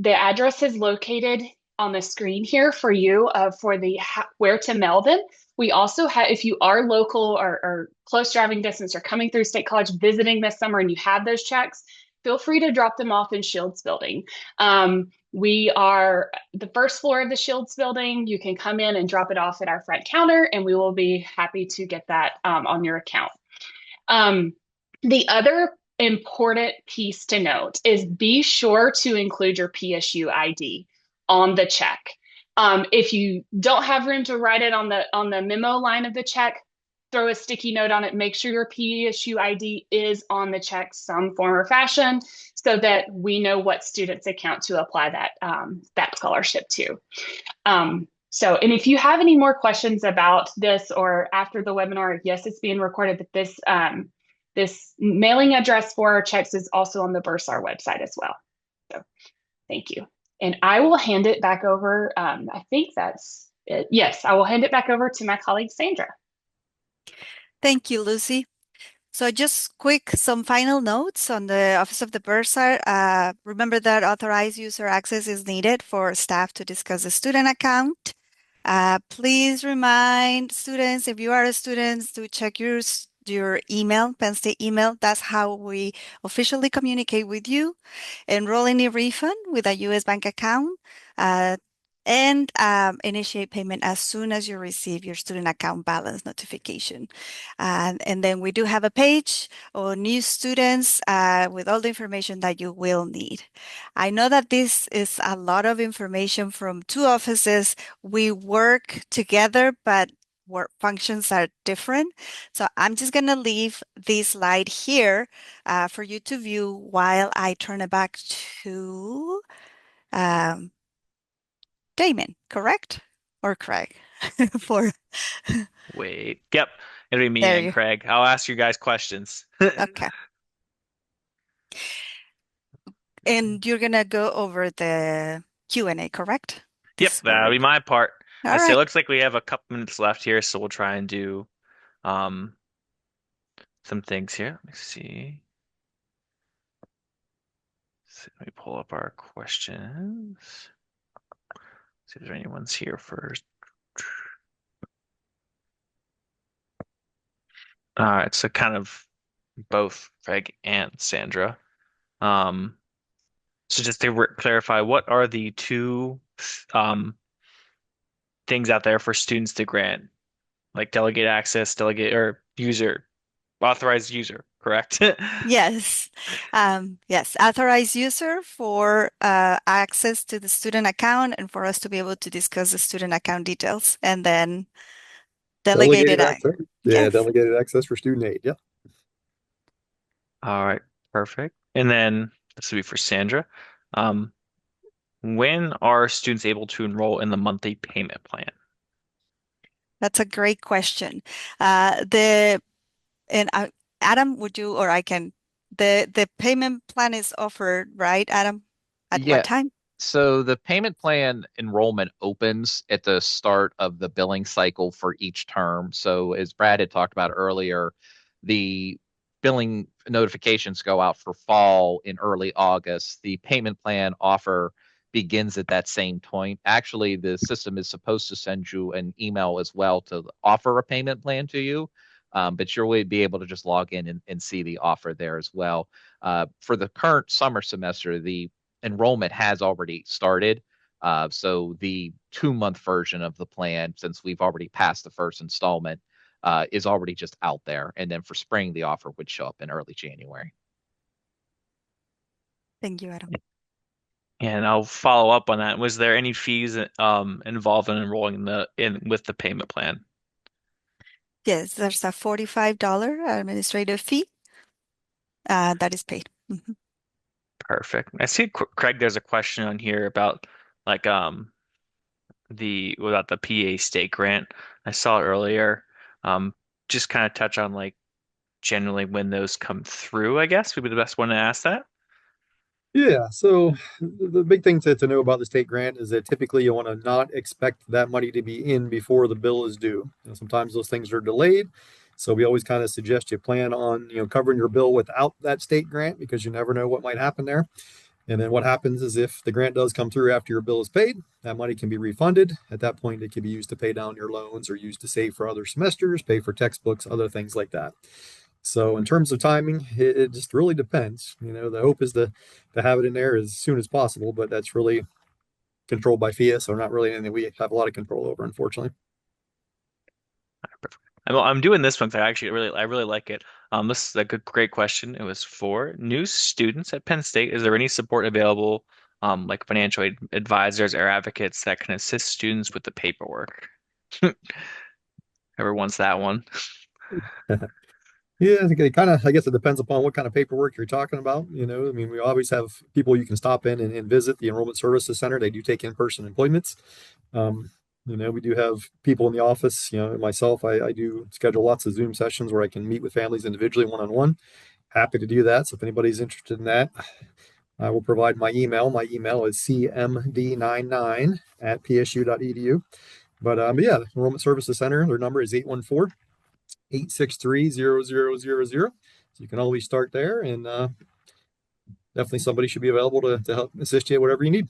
address is located on the screen here for you for the where to mail them. We also have, if you are local or close driving distance or coming through State College visiting this summer and you have those checks, feel free to drop them off in Shields Building. We are the first floor of the Shields Building. You can come in and drop it off at our front counter, and we will be happy to get that on your account. The other important piece to note is be sure to include your PSU ID on the check. If you don't have room to write it on the memo line of the check, throw a sticky note on it. Make sure your PSU ID is on the check some form or fashion so that we know what student's account to apply that scholarship to. And if you have any more questions about this or after the webinar, yes, it's being recorded, but this mailing address for our checks is also on the bursar website as well. So thank you. And I will hand it back over. I think that's it. Yes, I will hand it back over to my colleague, Sandra. Thank you, Lucy. So just some final notes on the Office of the Bursar. Remember that authorized user access is needed for staff to discuss the student account. Please remind students, if you are a student, to check your email, Penn State email. That's how we officially communicate with you. Enroll in a refund with a U.S. bank account. And initiate payment as soon as you receive your student account balance notification. And then we do have a page on new students with all the information that you will need. I know that this is a lot of information from 2 offices. We work together, but work functions are different. So I'm just going to leave this slide here for you to view while I turn it back to Damon, correct? Or Craig? For Wait. Yep. It'll be me there and you. Craig. I'll ask you guys questions. Okay. And you're gonna go over the Q&A, correct? Yep, This is where that'll we. be my part. I All see. It right. looks like we have a couple minutes left here, so we'll try and do um some things here. Let me see. Let me pull up our questions. See if there's anyone's here first. All right, so kind of both Craig and Sandra. Um, so just to clarify, what are the 2 um things out there for students to grant, like delegate access, delegate or user, authorized user, correct? Yes. Yes. Authorized user for access to the student account and for us to be able to discuss the student account details. And then delegated. Delegated access. Yeah, Yes. delegated access for student aid. Yeah. All right, perfect. And then this would be for Sandra. Um, when are students able to enroll in the monthly payment plan? That's a great question. The and Adam, would you or I can the payment plan is offered, right, Adam? At what Yeah. time? So the payment plan enrollment opens at the start of the billing cycle for each term. So as Brad had talked about earlier, the billing notifications go out for fall in early August. The payment plan offer begins at that same point. Actually, the system is supposed to send you an email as well to offer a payment plan to you. But you'll be able to just log in and see the offer there as well. For the current summer semester, the enrollment has already started. So the 2 month version of the plan, since we've already passed the first installment, is already just out there. And then for spring, the offer would show up in early January. Thank you, Adam. And I'll follow up on that. Was there any fees involved in enrolling in the in with the payment plan? Yes, there's a $45 administrative fee that is paid. Mhm. Perfect. I see, Craig, there's a question on here about like the about the PA state grant. I saw it earlier. Um, just kind of touch on like generally when those come through, I guess would be the best one to ask that. Yeah, so the big thing to know about the state grant is that typically you want to not expect that money to be in before the bill is due. Sometimes those things are delayed. So we always kind of suggest you plan on, covering your bill without that state grant because you never know what might happen there. And then what happens is if the grant does come through after your bill is paid, that money can be refunded. At that point, it can be used to pay down your loans or used to save for other semesters, pay for textbooks, other things like that. So in terms of timing, it just really depends. The hope is to have it in there as soon as possible, but that's really controlled by FIA, so not really anything we have a lot of control over, unfortunately. I'm doing this one because I really like it. This is a great question. It was for new students at Penn State. Is there any support available, like financial advisors or advocates that can assist students with the paperwork? Whoever wants that one. Yeah, I think it kind of, I guess it depends upon what kind of paperwork you're talking about. I mean, we always have people you can stop in and visit the Enrollment Services Center. They do take in-person appointments. Um, we do have people in the office, myself, I do schedule lots of Zoom sessions where I can meet with families individually one-on-one. Happy to do that. So if anybody's interested in that, I will provide my email. My email is cmd99@psu.edu. But yeah, the Enrollment Services Center, their number is 814-863-0000. So you can always start there, and definitely somebody should be available to help assist you whatever you need.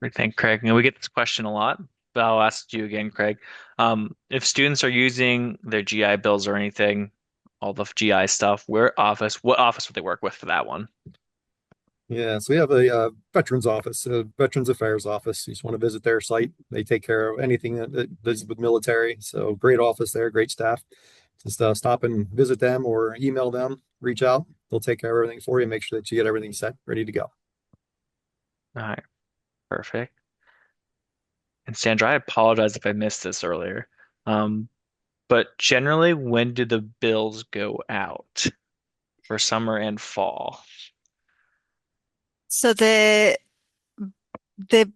Great, thank Craig. And we get this question a lot, but I'll ask you again, Craig. If students are using their GI bills or anything, all the GI stuff, what office would they work with for that one? Yeah, so we have a veterans office, a Veterans Affairs office. You just want to visit their site. They take care of anything that does with military. So great office there, great staff. Just stop and visit them or email them, reach out. They'll take care of everything for you, make sure that you get everything set, ready to go. All right, perfect. And Sandra, I apologize if I missed this earlier. Um, but generally, when do the bills go out for summer and fall? So the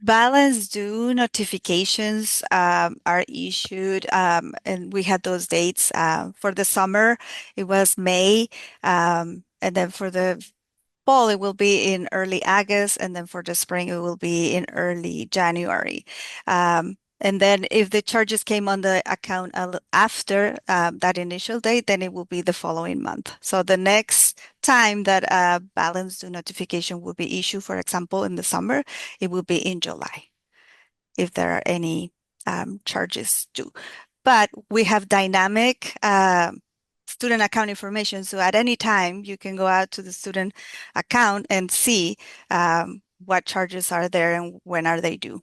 balance due notifications are issued, and we had those dates. For the summer, it was May, and then for the fall, it will be in early August, and then for the spring, it will be in early January. And then if the charges came on the account after that initial date, then it will be the following month. So the next time that a balance due notification will be issued, for example, in the summer, it will be in July if there are any charges due. But we have dynamic student account information. So at any time, you can go out to the student account and see what charges are there and when are they due.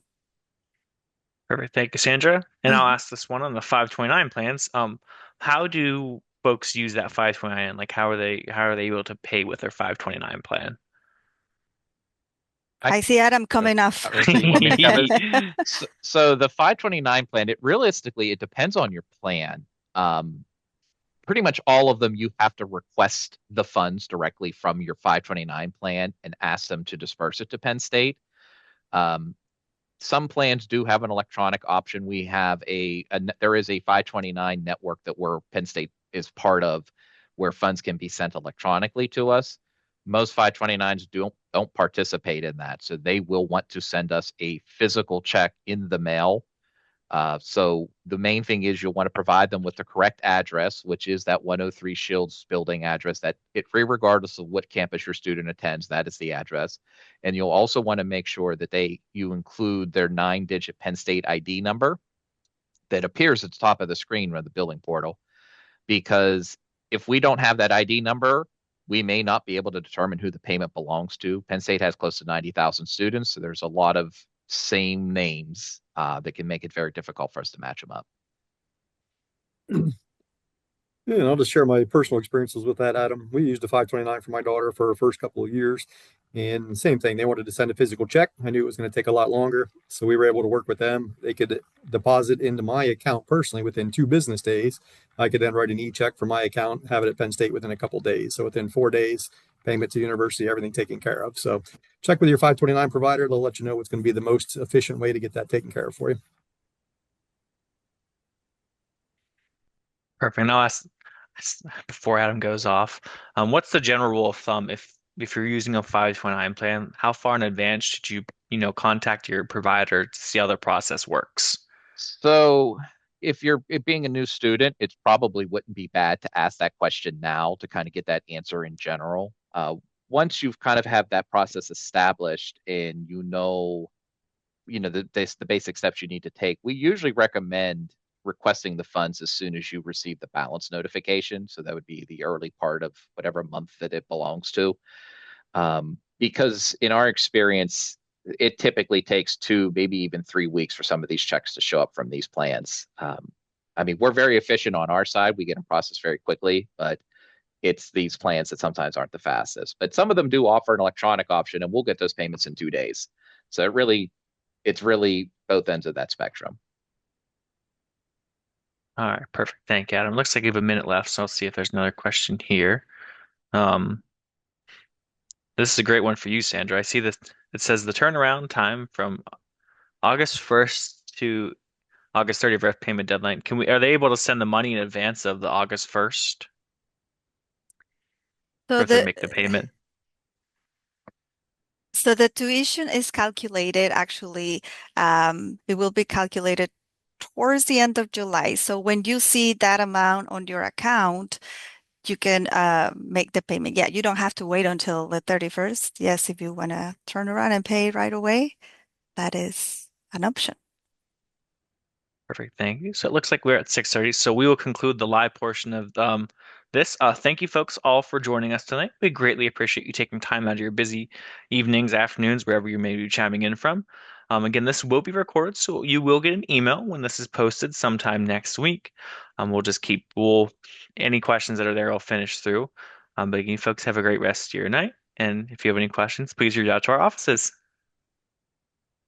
Perfect. Thank you, Sandra. And I'll Mhm. ask this one on the 529 plans. How do folks use that 529? Like how are they able to pay with their 529 plan? I, I see Adam oh, coming off. so you want me to cover this? So the 529 plan, it realistically, it depends on your plan. Um, pretty much all of them, you have to request the funds directly from your 529 plan and ask them to disperse it to Penn State. Um, some plans do have an electronic option. We have there is a 529 network that Penn State is part of, where funds can be sent electronically to us. Most 529s don't participate in that, so they will want to send us a physical check in the mail. So the main thing is you'll want to provide them with the correct address, which is that 103 Shields building address. That it free regardless of what campus your student attends, that is the address. And you'll also want to make sure that you include their 9-digit Penn State ID number that appears at the top of the screen on the billing portal. Because if we don't have that ID number, we may not be able to determine who the payment belongs to. Penn State has close to 90,000 students, so there's a lot of same names that can make it very difficult for us to match them up. Yeah, and I'll just share my personal experiences with that, Adam. We used a 529 for my daughter for her first couple of years. And same thing, they wanted to send a physical check. I knew it was going to take a lot longer. So we were able to work with them. They could deposit into my account personally within 2 business days. I could then write an e-check for my account, have it at Penn State within a couple of days. So within 4 days, payment to the university, everything taken care of. So check with your 529 provider. They'll let you know what's going to be the most efficient way to get that taken care of for you. Perfect. Now, before Adam goes off, what's the general rule of thumb if you're using a 529 plan? How far in advance should you contact your provider to see how the process works? So if you're being a new student, it probably wouldn't be bad to ask that question now to kind of get that answer in general. Once you've kind of have that process established and the basic steps you need to take, we usually recommend requesting the funds as soon as you receive the balance notification. So that would be the early part of whatever month that it belongs to. Because in our experience, it typically takes 2, maybe even 3 weeks for some of these checks to show up from these plans. I mean, we're very efficient on our side. We get them processed very quickly, but it's these plans that sometimes aren't the fastest. But some of them do offer an electronic option, and we'll get those payments in 2 days. So it's really both ends of that spectrum. All right, perfect. Thank you, Adam. Looks like you have a minute left, so I'll see if there's another question here. Um, this is a great one for you, Sandra. I see this. It says the turnaround time from August 1st to August 30th payment deadline. Are they able to send the money in advance of the August 1st? Or So if they make the payment? the tuition is calculated actually, it will be calculated towards the end of July. So when you see that amount on your account, you can make the payment. Yeah, you don't have to wait until the 31st. Yes, if you want to turn around and pay right away, that is an option. Perfect. Thank you. So it looks like we're at 6:30. So we will conclude the live portion of this. Thank you folks all for joining us tonight. We greatly appreciate you taking time out of your busy evenings, afternoons, wherever you may be chiming in from. Again, this will be recorded, so you will get an email when this is posted sometime next week. Any questions that are there, I'll finish through. But again, folks, have a great rest of your night. And if you have any questions, please reach out to our offices.